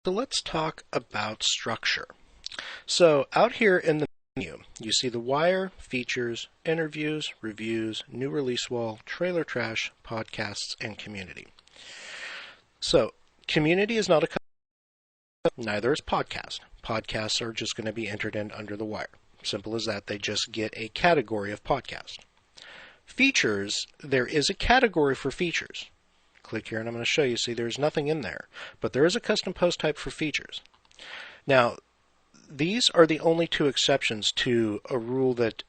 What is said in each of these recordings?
So let's talk about structure. So out here in the menu, you see the wire, features, interviews, reviews, new release wall, trailer trash, podcasts, and community. So community is not a neither is podcast. Podcasts are just going to be entered in under the wire. Simple as that. They just get a category of podcast. Features, there is a category for features. Click here and I'm going to show you. See, there's nothing in there, but there is a custom post type for features. Now, these are the only two exceptions to a rule that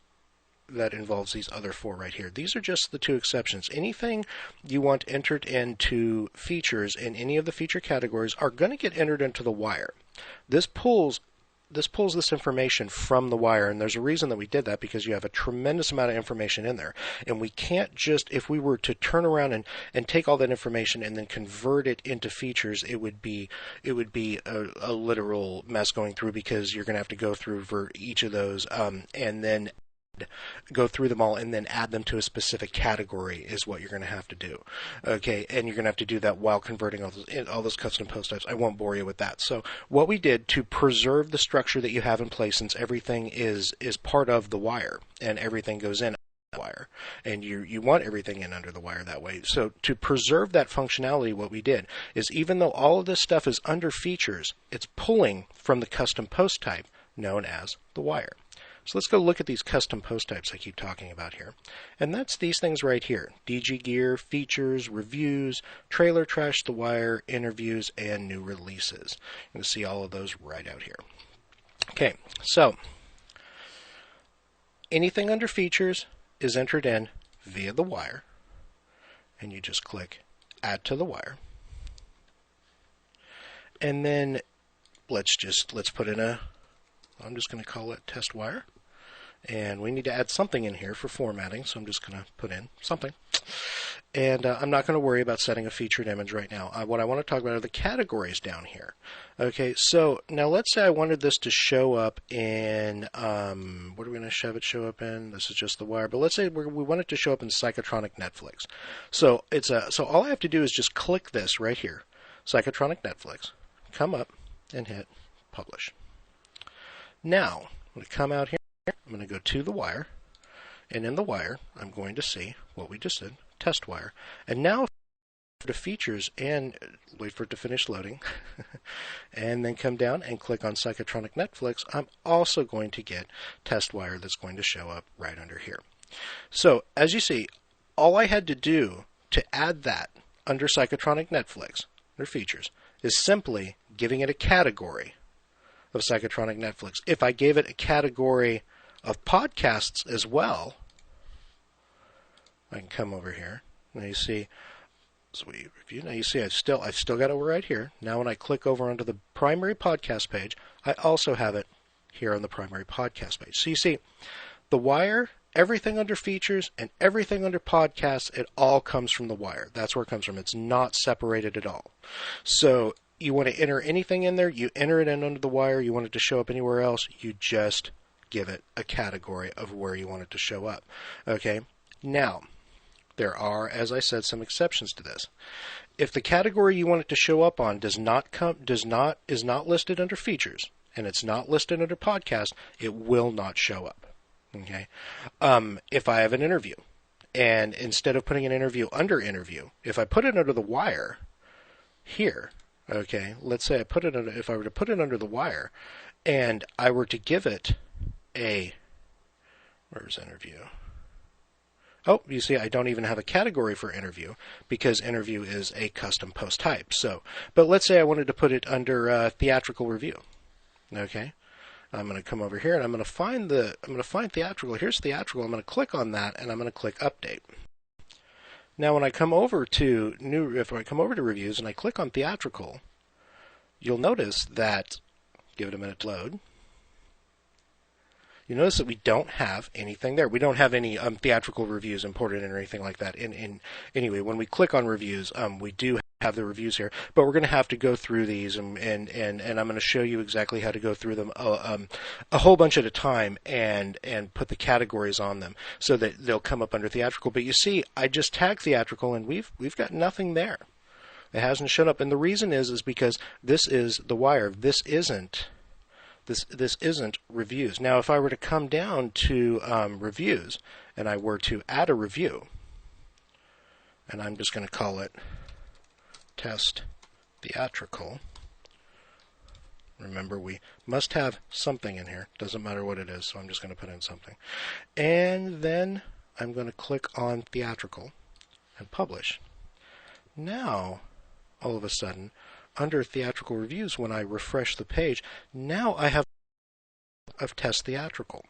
involves these other four right here. These are just the two exceptions. Anything you want entered into features in any of the feature categories are going to get entered into the wire. This pulls this information from the wire, and there's a reason that we did that, because you have a tremendous amount of information in there, and we can't just, if we were to turn around and take all that information and then convert it into features, it would be a literal mess going through, because you're going to have to go through for each of those and then go through them all and then add them to a specific category is what you're going to have to do. Okay, and you're going to have to do that while converting all those custom post types. I won't bore you with that. So what we did to preserve the structure that you have in place, since everything is part of the wire and everything goes in the wire, and you want everything in under the wire that way. So to preserve that functionality, what we did is, even though all of this stuff is under features, it's pulling from the custom post type known as the wire. So let's go look at these custom post types I keep talking about here. And that's these things right here. DG Gear, features, reviews, trailer trash, the wire, interviews, and new releases. You're going to see all of those right out here. Okay, so anything under features is entered in via the wire. And you just click add to the wire. And then let's put in I'm just going to call it test wire. And we need to add something in here for formatting, so I'm just going to put in something. And I'm not going to worry about setting a featured image right now. What I want to talk about are the categories down here. Okay, so now let's say I wanted this to show up in, what are we going to have it show up in? This is just the wire, but let's say we want it to show up in Psychotronic Netflix. So so all I have to do is just click this right here, Psychotronic Netflix, come up and hit publish. Now, I'm going to come out here, I'm going to go to the wire, and in the wire, I'm going to see what we just did, test wire. And now, to features, and wait for it to finish loading, and then come down and click on Psychotronic Netflix, I'm also going to get test wire that's going to show up right under here. So, as you see, all I had to do to add that under Psychotronic Netflix, under features, is simply giving it a category of Psychotronic Netflix. If I gave it a category of podcasts as well, I can come over here. Now you see, so we review. Now you see, I've still got it right here. Now when I click over onto the primary podcast page, I also have it here on the primary podcast page. So you see, the wire, everything under features and everything under podcasts, it all comes from the wire. That's where it comes from. It's not separated at all. So you want to enter anything in there, you enter it in under the wire. You want it to show up anywhere else, you just give it a category of where you want it to show up. Okay? Now, there are, as I said, some exceptions to this. If the category you want it to show up on is not listed under features, and it's not listed under podcast, it will not show up. Okay? If I have an interview, and instead of putting an interview under interview, if I put it under the wire here, okay, let's say if I were to put it under the wire, and I were to give it where's interview? Oh, you see, I don't even have a category for interview, because interview is a custom post type. So, but let's say I wanted to put it under theatrical review. Okay, I'm going to come over here and I'm going to find theatrical. Here's theatrical. I'm going to click on that and I'm going to click update. Now, when I come over to if I come over to reviews and I click on theatrical, you'll notice that, give it a minute to load. You notice that we don't have anything there. We don't have any theatrical reviews imported in or anything like that. Anyway, when we click on reviews, we do have the reviews here, but we're going to have to go through these, and I'm going to show you exactly how to go through them a whole bunch at a time and put the categories on them so that they'll come up under theatrical. But you see, I just tagged theatrical, and we've got nothing there. It hasn't shown up, and the reason is because this is the wire. This isn't reviews. Now, if I were to come down to reviews and I were to add a review, and I'm just going to call it test theatrical. Remember, we must have something in here. Doesn't matter what it is, so I'm just going to put in something. And then I'm going to click on theatrical and publish. Now, all of a sudden, under theatrical reviews, when I refresh the page, now I have of test theatrical.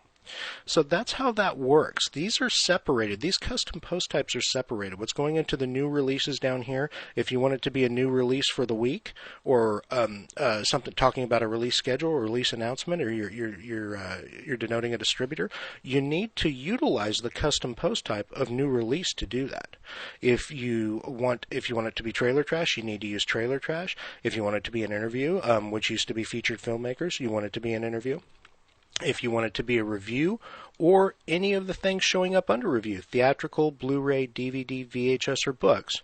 So that's how that works. These are separated. These custom post types are separated. What's going into the new releases down here, if you want it to be a new release for the week, or something talking about a release schedule or release announcement, or you're denoting a distributor, you need to utilize the custom post type of new release to do that. If you want it to be trailer trash, you need to use trailer trash. If you want it to be an interview, which used to be featured filmmakers, you want it to be an interview. If you want it to be a review, or any of the things showing up under review, theatrical, Blu-ray, DVD, VHS, or books,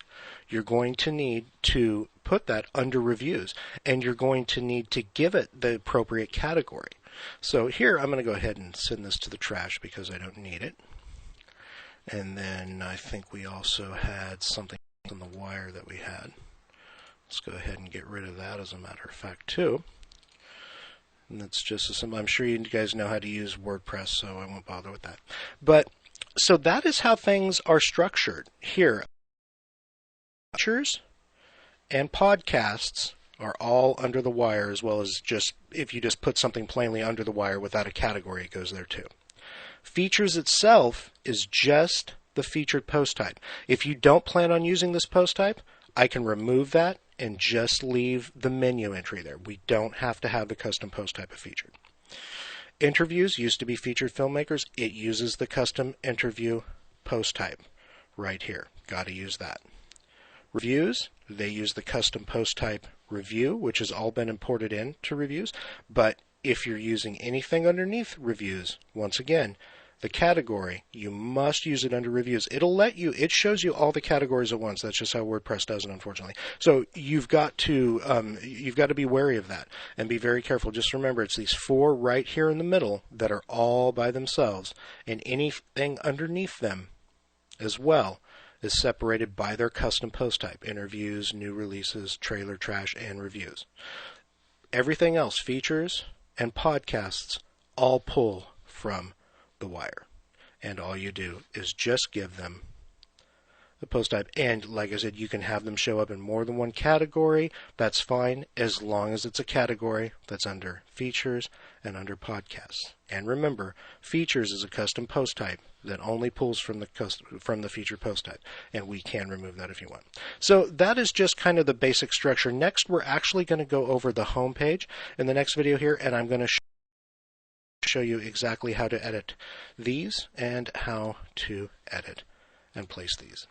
you're going to need to put that under reviews, and you're going to need to give it the appropriate category. So here, I'm going to go ahead and send this to the trash because I don't need it. And then I think we also had something on the wire that we had. Let's go ahead and get rid of that, as a matter of fact, too. And that's just a simple. I'm sure you guys know how to use WordPress, so I won't bother with that. But so that is how things are structured here. Lectures and podcasts are all under the wire, as well as just if you just put something plainly under the wire without a category, it goes there too. Features itself is just the featured post type. If you don't plan on using this post type, I can remove that and just leave the menu entry there. We don't have to have the custom post type of featured. Interviews used to be featured filmmakers. It uses the custom interview post type right here. Got to use that. Reviews, they use the custom post type review, which has all been imported into reviews. But if you're using anything underneath reviews, once again, the category, you must use it under reviews. It shows you all the categories at once. That's just how WordPress does it, unfortunately. So you've got to be wary of that and be very careful. Just remember, it's these four right here in the middle that are all by themselves, and anything underneath them as well is separated by their custom post type: interviews, new releases, trailer trash, and reviews. Everything else, features and podcasts, all pull from the wire, and all you do is just give them the post type. And like I said, you can have them show up in more than one category. That's fine, as long as it's a category that's under features and under podcasts. And remember, features is a custom post type that only pulls from the featured post type, and we can remove that if you want. So that is just kind of the basic structure. Next, we're actually going to go over the home page in the next video here, and I'm going to show you exactly how to edit these and how to edit and place these.